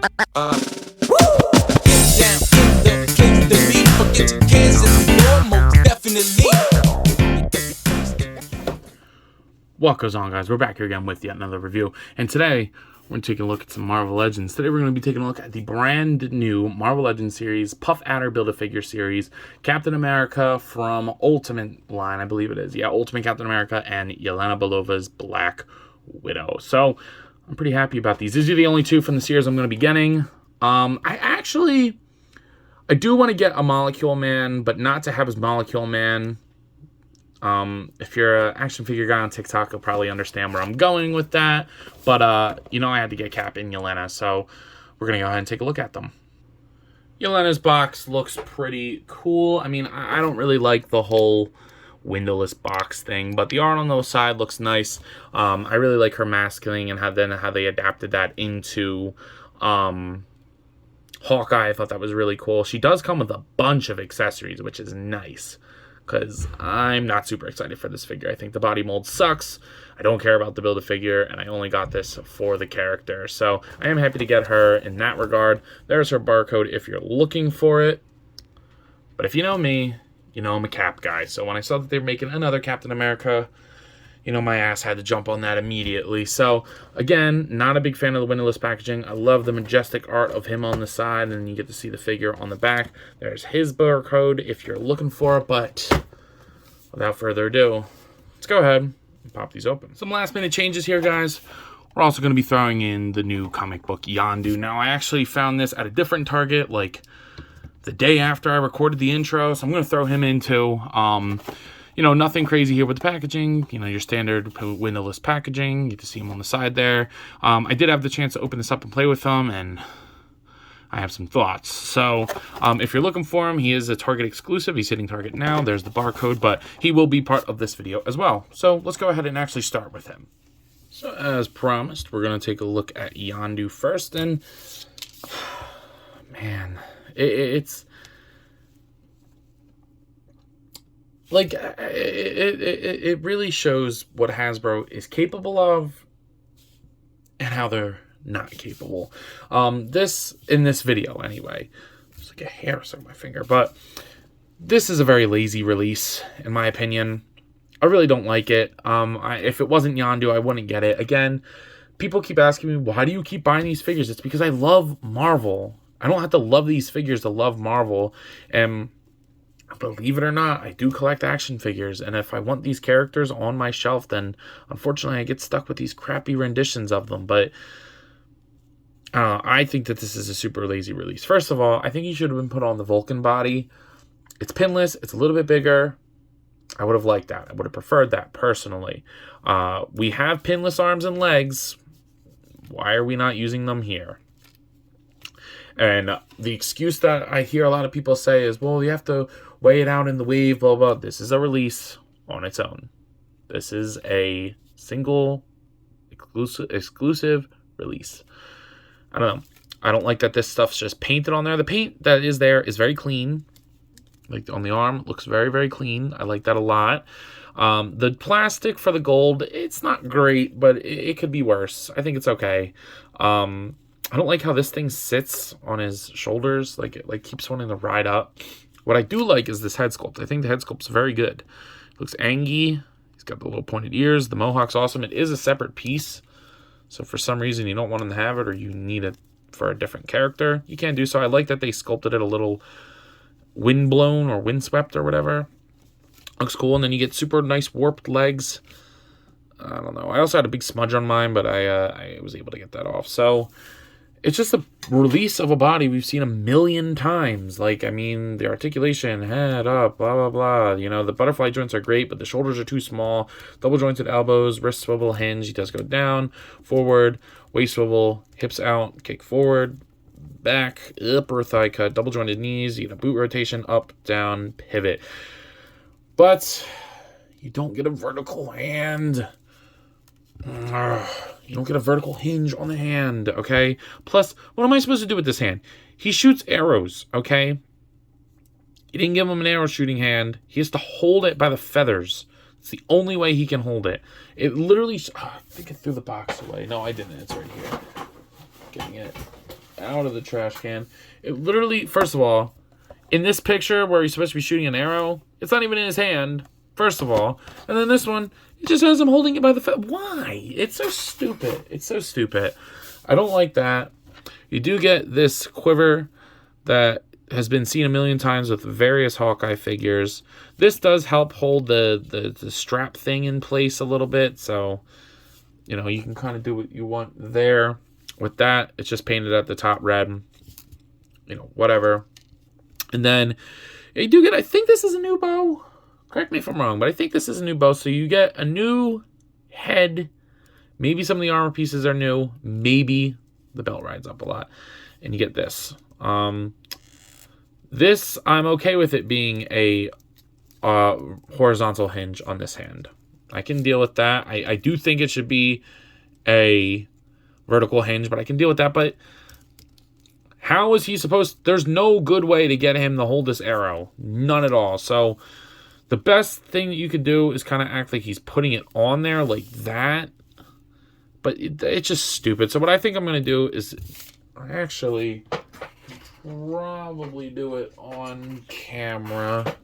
down in the place to be. Forget your cares in the door, most definitely. What goes on, guys? We're back here again with yet another review, and today we're going to take a look at some Marvel Legends. Today we're going to be taking a look at the brand new Marvel Legends series, Puff Adder Build-A-Figure series, Captain America from Ultimate line, I believe it is. Yeah, Ultimate Captain America and Yelena Belova's Black Widow. So I'm pretty happy about these. These are the only two from the series I'm going to be getting. I do want to get a Molecule Man, but not to have his Molecule Man. If you're an action figure guy on TikTok, you'll probably understand where I'm going with that. But, I had to get Cap and Yelena, so we're going to go ahead and take a look at them. Yelena's box looks pretty cool. I mean, I don't really like the whole windowless box thing, but the art on the side looks nice. I really like her masking and how they adapted that into Hawkeye. I thought that was really cool. She does come with a bunch of accessories, which is nice, because I'm not super excited for this figure. I think the body mold sucks. I don't care about the Build-A-Figure, and I only got this for the character. So I am happy to get her in that regard. There's her barcode if you're looking for it. But if you know me, you know I'm a Cap guy. So when I saw that they were making another Captain America, my ass had to jump on that immediately. So, again, not a big fan of the windowless packaging. I love the majestic art of him on the side, and you get to see the figure on the back. There's his barcode if you're looking for it, but without further ado, let's go ahead and pop these open. Some last-minute changes here, guys. We're also going to be throwing in the new comic book Yondu. Now, I actually found this at a different Target, like the day after I recorded the intro, so I'm going to throw him in too. Nothing crazy here with the packaging. Your standard windowless packaging. You get to see him on the side there. I did have the chance to open this up and play with him, and I have some thoughts. So, if you're looking for him, he is a Target exclusive. He's hitting Target now. There's the barcode, but he will be part of this video as well. So, let's go ahead and actually start with him. So, as promised, we're going to take a look at Yondu first, and man, it's like, it really shows what Hasbro is capable of and how they're not capable. In this video, anyway. It's like a hair stuck on my finger. But this is a very lazy release, in my opinion. I really don't like it. If it wasn't Yondu, I wouldn't get it. Again, people keep asking me, why do you keep buying these figures? It's because I love Marvel. I don't have to love these figures to love Marvel. And believe it or not, I do collect action figures, and if I want these characters on my shelf, then unfortunately I get stuck with these crappy renditions of them. But I think that this is a super lazy release. First of all, I think he should have been put on the Vulcan body. It's pinless, it's a little bit bigger. I would have liked that. I would have preferred that, personally. We have pinless arms and legs. Why are we not using them here? And the excuse that I hear a lot of people say is, well, you have to weigh it out in the weave, blah, blah. This is a release on its own. This is a single exclusive release. I don't know. I don't like that this stuff's just painted on there. The paint that is there is very clean. Like on the arm, looks very, very clean. I like that a lot. The plastic for the gold, it's not great, but it could be worse. I think it's okay. I don't like how this thing sits on his shoulders. Like, it keeps wanting to ride up. What I do like is this head sculpt. I think the head sculpt's very good. It looks angy. He's got the little pointed ears. The mohawk's awesome. It is a separate piece. So for some reason you don't want him to have it, or you need it for a different character, you can do so. I like that they sculpted it a little windblown or windswept or whatever. Looks cool. And then you get super nice warped legs. I don't know. I also had a big smudge on mine, but I was able to get that off. So it's just a release of a body we've seen a million times. Like, I mean, the articulation, head up, blah, blah, blah. The butterfly joints are great, but the shoulders are too small. Double jointed elbows, wrist swivel, hinge. He does go down, forward, waist swivel, hips out, kick forward, back, upper thigh cut, double jointed knees. You get a boot rotation, up, down, pivot. But you don't get a vertical hand. You don't get a vertical hinge on the hand, okay? Plus, what am I supposed to do with this hand? He shoots arrows, okay? You didn't give him an arrow shooting hand. He has to hold it by the feathers. It's the only way he can hold it. It literally... I think I threw the box away. No, I didn't. It's right here. Getting it. out of the trash can. It literally, first of all, in this picture where he's supposed to be shooting an arrow, it's not even in his hand, first of all. And then this one, it just has him holding it by the why? It's so stupid. It's so stupid. I don't like that. You do get this quiver that has been seen a million times with various Hawkeye figures. This does help hold the strap thing in place a little bit, so you know you can kind of do what you want there. With that, it's just painted at the top red, you know, whatever. And then you do get, I think this is a new bow. Correct me if I'm wrong, but I think this is a new bow. So you get a new head. Maybe some of the armor pieces are new. Maybe the belt rides up a lot. And you get this. This, I'm okay with it being a horizontal hinge on this hand. I can deal with that. I do think it should be a vertical hinge, but I can deal with that. But how is he supposed... There's no good way to get him to hold this arrow. None at all. So the best thing that you could do is kind of act like he's putting it on there like that. But it's just stupid. So what I think I'm going to do is actually probably do it on camera.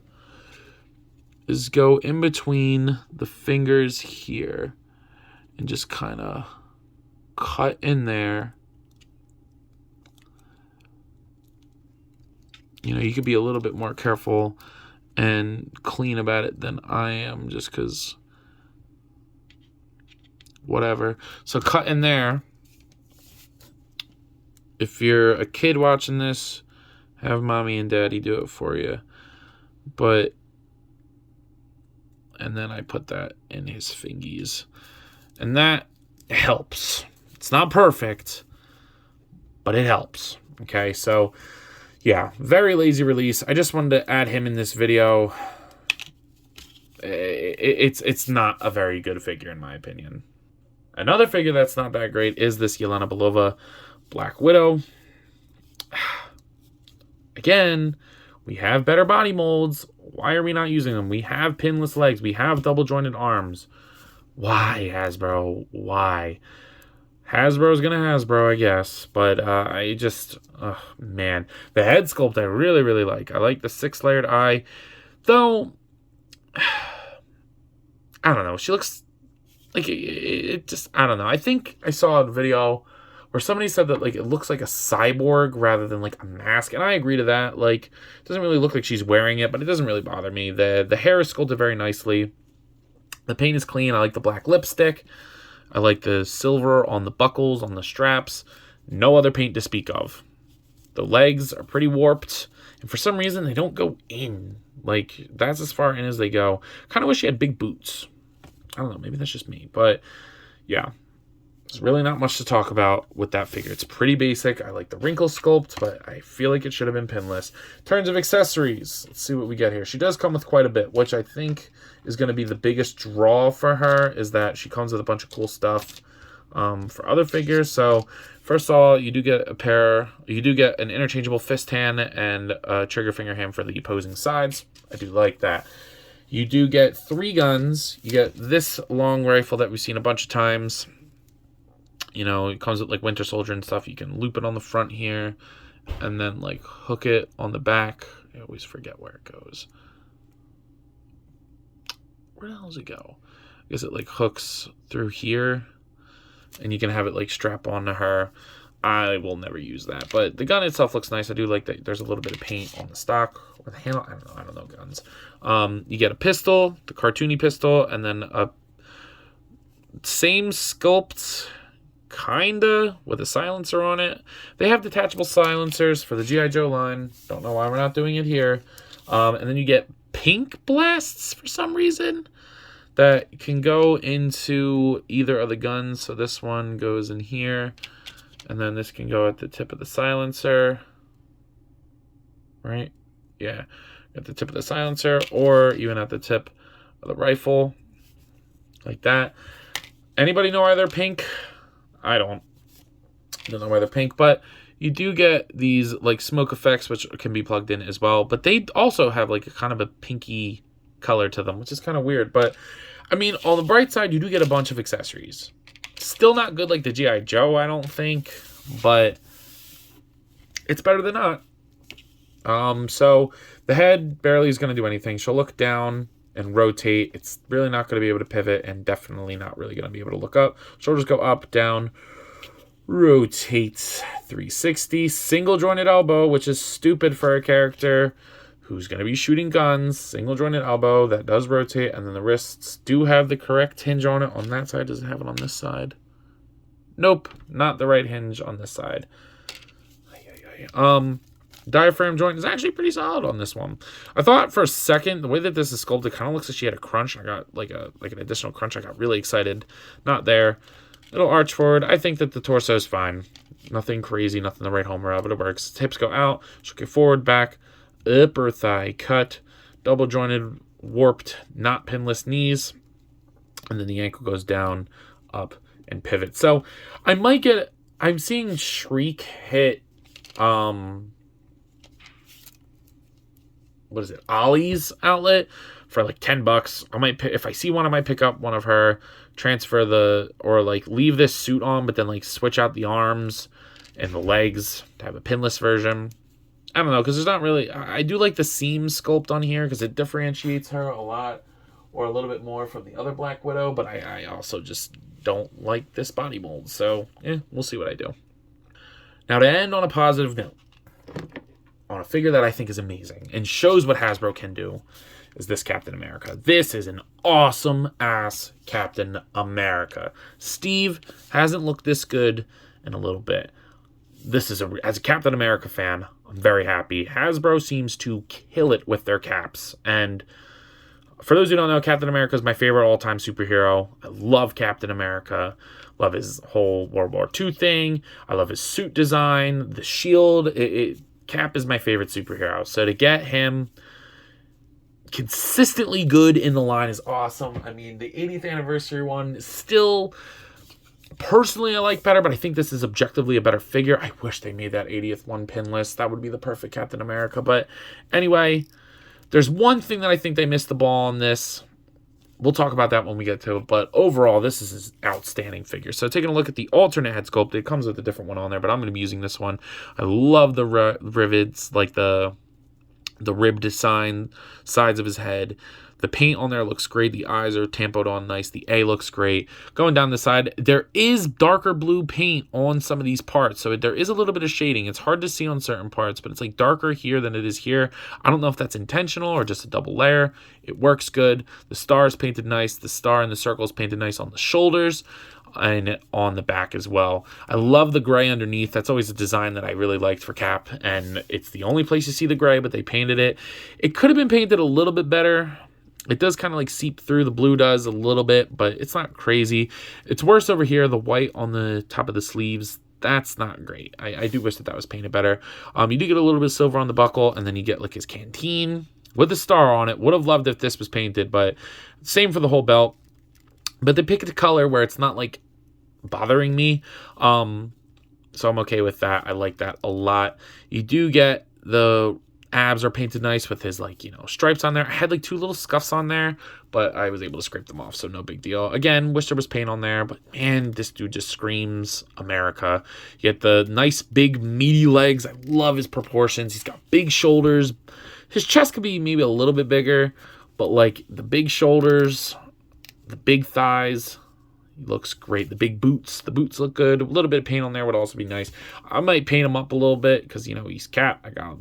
Is go in between the fingers here and just kind of cut in there. You know, you could be a little bit more careful and clean about it than I am, just because whatever. So cut in there. If you're a kid watching this, have mommy and daddy do it for you. But, and then I put that in his fingies. And that helps. It's not perfect, but it helps. Okay, so yeah, very lazy release. I just wanted to add him in this video. It's not a very good figure in my opinion. Another figure that's not that great is this Yelena Belova Black Widow. Again, we have better body molds. Why are we not using them? We have pinless legs. We have double jointed arms. Why, Hasbro? Why? Hasbro's gonna Hasbro, I guess. But I just... Oh, man. The head sculpt I really, really like. I like the 6-layered eye. Though... I don't know. She looks... Like, it just... I don't know. I think I saw a video where somebody said that, like, it looks like a cyborg rather than, like, a mask. And I agree to that. Like, it doesn't really look like she's wearing it, but it doesn't really bother me. The hair is sculpted very nicely. The paint is clean. I like the black lipstick. I like the silver on the buckles, on the straps. No other paint to speak of. The legs are pretty warped. And for some reason, they don't go in. Like, that's as far in as they go. Kind of wish she had big boots. I don't know. Maybe that's just me. But, yeah. There's really not much to talk about with that figure. It's pretty basic. I like the wrinkle sculpt, but I feel like it should have been pinless. In terms of accessories, let's see what we get here. She does come with quite a bit, which I think is going to be the biggest draw for her, is that she comes with a bunch of cool stuff for other figures. So, first of all, you do get an interchangeable fist hand and a trigger finger hand for the opposing sides. I do like that. You do get 3 guns. You get this long rifle that we've seen a bunch of times. You know, it comes with like Winter Soldier and stuff. You can loop it on the front here and then like hook it on the back. I always forget where it goes. Where the hell does it go? I guess it like hooks through here and you can have it like strap onto her. I will never use that, but the gun itself looks nice. I do like that there's a little bit of paint on the stock or the handle. I don't know guns. You get a pistol, the cartoony pistol, and then a same sculpt, kinda, with a silencer on it. They have detachable silencers for the G.I. Joe line. Don't know why we're not doing it here. And then you get pink blasts for some reason that can go into either of the guns. So this one goes in here, and then this can go at the tip of the silencer. Right? Yeah. At the tip of the silencer, or even at the tip of the rifle. Like that. Anybody know why they're pink? I don't know why they're pink, but you do get these like smoke effects, which can be plugged in as well. But they also have like a kind of a pinky color to them, which is kind of weird. But I mean, on the bright side, you do get a bunch of accessories. Still not good like the G.I. Joe, I don't think, but it's better than not. So the head barely is going to do anything. She'll look down and rotate. It's really not going to be able to pivot, and definitely not really going to be able to look up. Shoulders go up, down, rotate 360. Single jointed elbow, which is stupid for a character who's going to be shooting guns. Single jointed elbow that does rotate, and then the wrists do have the correct hinge on it. On that side, does it have it on this side? Nope, not the right hinge on this side. Diaphragm joint is actually pretty solid on this one. I thought for a second, the way that this is sculpted kind of looks like she had a crunch. I got like an additional crunch. I got really excited. Not there. Little arch forward. I think that the torso is fine. Nothing crazy, nothing to write home about, but it works. Hips go out. She'll get forward, back, upper thigh cut, double jointed, warped, not pinless knees, and then the ankle goes down, up, and pivot. So I'm seeing Shriek hit what is it, Ollie's outlet for like $10. I might if I see one, I might pick up one of her, transfer or like leave this suit on, but then like switch out the arms and the legs to have a pinless version. I don't know, because there's not really, I do like the seam sculpt on here because it differentiates her a lot, or a little bit more from the other Black Widow, but I also just don't like this body mold. So we'll see what I do. Now, to end on a positive note, on a figure that I think is amazing and shows what Hasbro can do, is this Captain America. This is an awesome ass Captain America. Steve hasn't looked this good in a little bit. This is as a Captain America fan, I'm very happy. Hasbro seems to kill it with their caps. And for those who don't know, Captain America is my favorite all-time superhero. I love Captain America. Love his whole World War II thing. I love his suit design, the shield. Cap is my favorite superhero. So to get him consistently good in the line is awesome. I mean, the 80th anniversary one is still, personally, I like better, but I think this is objectively a better figure. I wish they made that 80th one pinless. That would be the perfect Captain America. But anyway, there's one thing that I think they missed the ball on this. We'll talk about that when we get to it. But overall, this is an outstanding figure. So taking a look at the alternate head sculpt, it comes with a different one on there, but I'm going to be using this one. I love the rivets, like the rib design, sides of his head. The paint on there looks great. The eyes are tempoed on nice. The A looks great. Going down the side, there is darker blue paint on some of these parts. So there is a little bit of shading. It's hard to see on certain parts, but it's like darker here than it is here. I don't know if that's intentional or just a double layer. It works good. The star is painted nice. The star and the circle is painted nice on the shoulders and on the back as well. I love the gray underneath. That's always a design that I really liked for Cap, and it's the only place you see the gray, but they painted it. It could have been painted a little bit better. It does kind of like seep through. The blue does a little bit, but it's not crazy. It's worse over here. The white on the top of the sleeves, that's not great. I do wish that was painted better. You do get a little bit of silver on the buckle, and then you get like his canteen with a star on it. Would have loved if this was painted, but same for the whole belt. But they picked a color where it's not like bothering me. So I'm okay with that. I like that a lot. You do get the abs are painted nice with his, like, stripes on there. I had like 2 little scuffs on there, but I was able to scrape them off, so no big deal. Again, wish there was paint on there, but man, this dude just screams America. You get the nice big meaty legs. I love his proportions. He's got big shoulders. His chest could be maybe a little bit bigger, but like the big shoulders, the big thighs, he looks great. The big boots, the boots look good. A little bit of paint on there would also be nice. I might paint him up a little bit because, he's Cap. I gotta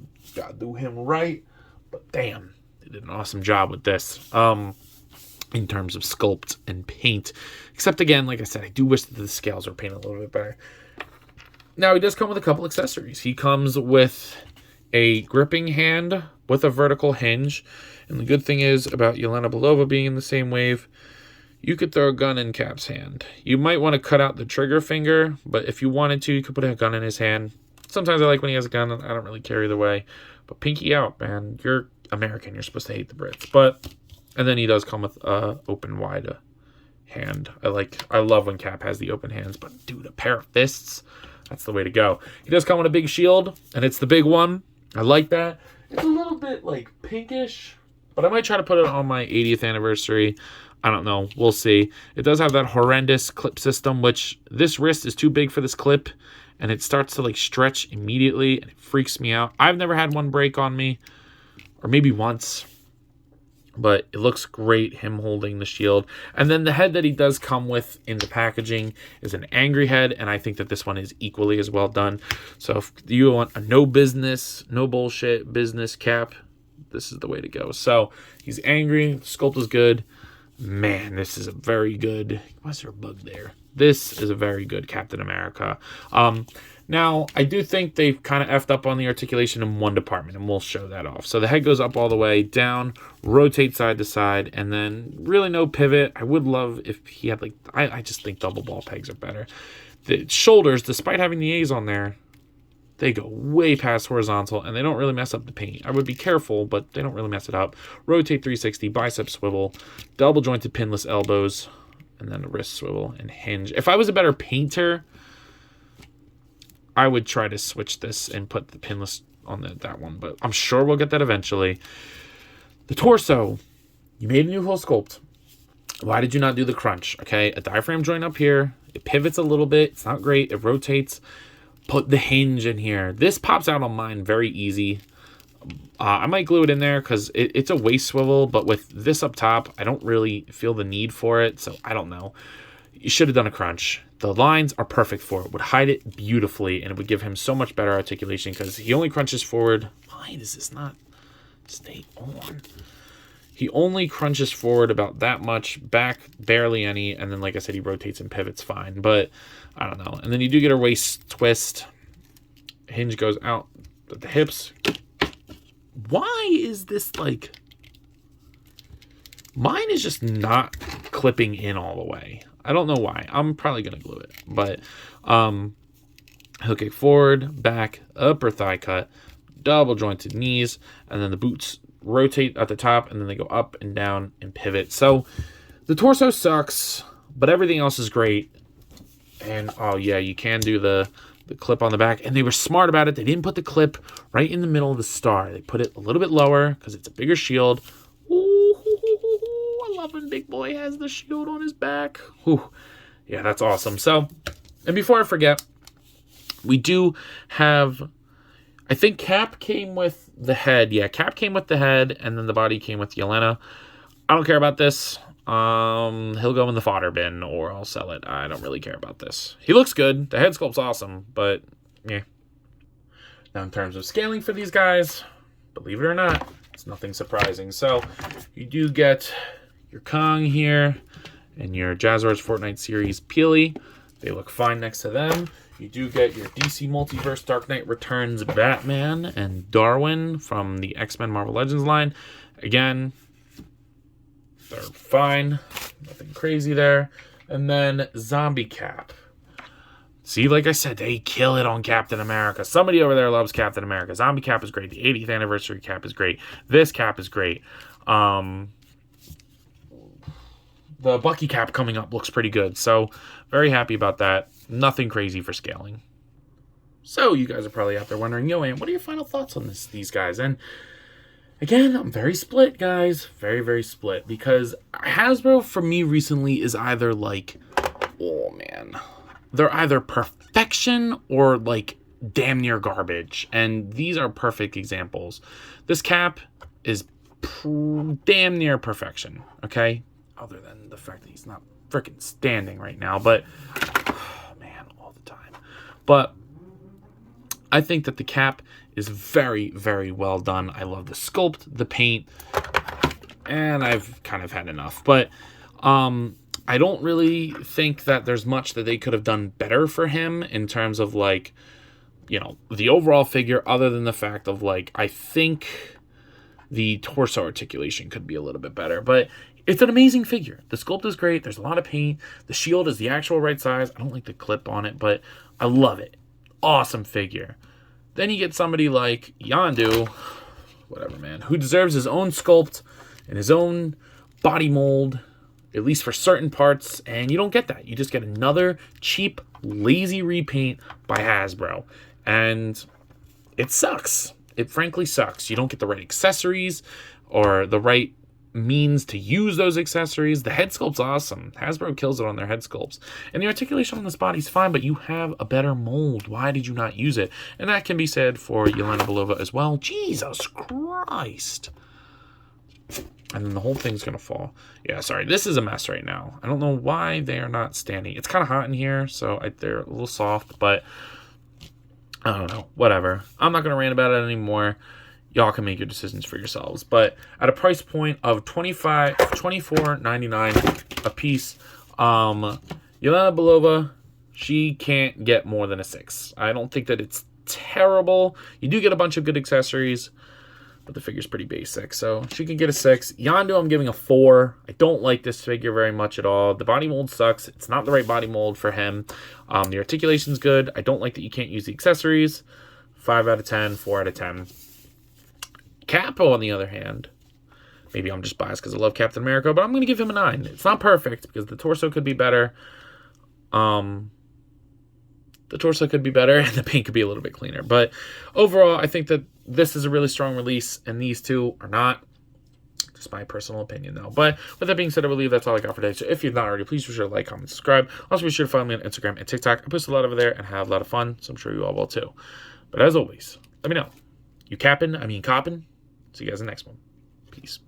do him right. But damn, they did an awesome job with this in terms of sculpt and paint. Except, again, like I said, I do wish that the scales were painted a little bit better. Now, he does come with a couple accessories. He comes with a gripping hand with a vertical hinge. And the good thing is about Yelena Belova being in the same wave, you could throw a gun in Cap's hand. You might want to cut out the trigger finger, but if you wanted to, you could put a gun in his hand. Sometimes I like when he has a gun. I don't really care either way. But pinky out, man. You're American. You're supposed to hate the Brits. And then he does come with open wide hand. I love when Cap has the open hands. But dude, a pair of fists, that's the way to go. He does come with a big shield, and it's the big one. I like that. It's a little bit like pinkish, but I might try to put it on my 80th anniversary. I don't know. We'll see. It does have that horrendous clip system, which this wrist is too big for this clip. and it starts to like stretch immediately, and it freaks me out. I've never had one break on me, or maybe once, but it looks great, him holding the shield. And then the head that he does come with in the packaging is an angry head, and I think that this one is equally as well done. So if you want a no business, no bullshit business cap, this is the way to go. So he's angry, sculpt is good. Man, this is a very good, why is there a bug there? This is a very good Captain America. Now, I do think they've kind of effed up on the articulation in one department, and we'll show that off. So the head goes up all the way, down, rotate side to side, and then really no pivot. I would love if he had, like, I just think double ball pegs are better. The shoulders, despite having the A's on there, they go way past horizontal, and they don't really mess up the paint. I would be careful, but they don't really mess it up. Rotate 360, bicep swivel, double jointed pinless elbows, and then a wrist swivel and hinge. If I was a better painter, I would try to switch this and put the pinless on that one, but I'm sure we'll get that eventually. The torso, you made a new whole sculpt. Why did you not do the crunch? Okay, a diaphragm joint up here. It pivots a little bit. It's not great. It rotates. Put the hinge in here. This pops out on mine very easy. I might glue it in there because it's a waist swivel, but with this up top, I don't really feel the need for it, so I don't know. You should have done a crunch. The lines are perfect for it. Would hide it beautifully, and it would give him so much better articulation because he only crunches forward. Why does this not stay on? He only crunches forward about that much, back barely any, and then, like I said, he rotates and pivots fine, but I don't know. And then you do get a waist twist. Hinge goes out at the hips. Why is this like... Mine is just not clipping in all the way. I don't know why. I'm probably going to glue it. But heel kick forward, back, upper thigh cut, double jointed knees, and then the boots rotate at the top, and then they go up and down and pivot. So the torso sucks, but everything else is great. And, oh, yeah, you can do the clip on the back. And they were smart about it. They didn't put the clip right in the middle of the star. They put it a little bit lower because it's a bigger shield. Ooh, I love when Big Boy has the shield on his back. Ooh, yeah, that's awesome. So, and before I forget, we do have... I think Cap came with the head. Yeah, Cap came with the head, and then the body came with Yelena. I don't care about this. He'll go in the fodder bin, or I'll sell it. I don't really care about this. He looks good. The head sculpt's awesome, but yeah. Now, in terms of scaling for these guys, believe it or not, it's nothing surprising. So, you do get your Kong here, and your Jazzwares Fortnite Series Peely. They look fine next to them. You do get your DC Multiverse Dark Knight Returns Batman and Darwin from the X-Men Marvel Legends line. Again, they're fine. Nothing crazy there. And then Zombie Cap. See, like I said, they kill it on Captain America. Somebody over there loves Captain America. Zombie Cap is great. The 80th anniversary cap is great. This cap is great. The Bucky cap coming up looks pretty good. So, very happy about that. Nothing crazy for scaling. So, you guys are probably out there wondering, yo, Ant, what are your final thoughts on these guys? And again, I'm very split, guys. Very, very split. Because Hasbro, for me, recently is either like, oh, man. They're either perfection or like damn near garbage. And these are perfect examples. This cap is damn near perfection, okay? Other than the fact that he's not freaking standing right now. But, oh, man, all the time. But I think that the cap is very, very well done. I love the sculpt, the paint, and I've kind of had enough. But I don't really think that there's much that they could have done better for him in terms of, like, you know, the overall figure, other than the fact of, like, I think the torso articulation could be a little bit better. But it's an amazing figure. The sculpt is great. There's a lot of paint. The shield is the actual right size. I don't like the clip on it, but I love it. Awesome figure. Then you get somebody like Yondu, whatever, man, who deserves his own sculpt and his own body mold, at least for certain parts, and you don't get that. You just get another cheap, lazy repaint by Hasbro, and it sucks. It frankly sucks. You don't get the right accessories or the right means to use those accessories. The head sculpt's awesome. Hasbro kills it on their head sculpts. And the articulation on this body's fine, but you have a better mold. Why did you not use it? And that can be said for Yelena Belova as well. Jesus Christ. And then the whole thing's going to fall. Yeah, sorry. This is a mess right now. I don't know why they are not standing. It's kind of hot in here, so they're a little soft, but I don't know. Whatever. I'm not going to rant about it anymore. Y'all can make your decisions for yourselves. But at a price point of $24.99 a piece, Yelena Belova, she can't get more than a 6. I don't think that it's terrible. You do get a bunch of good accessories, but the figure's pretty basic, so she can get a 6. Yondu, I'm giving a 4. I don't like this figure very much at all. The body mold sucks. It's not the right body mold for him. The articulation's good. I don't like that you can't use the accessories. 5 out of 10, 4 out of 10. Capo, on the other hand, maybe I'm just biased because I love Captain America, but I'm going to give him a 9. It's not perfect because the torso could be better. The torso could be better and the paint could be a little bit cleaner. But overall, I think that this is a really strong release and these two are not. Just my personal opinion, though. But with that being said, I believe that's all I got for today. So if you've not already, please be sure to like, comment, subscribe. Also, be sure to follow me on Instagram and TikTok. I post a lot over there and have a lot of fun, so I'm sure you all will too. But as always, let me know. You copping? See you guys in the next one. Peace.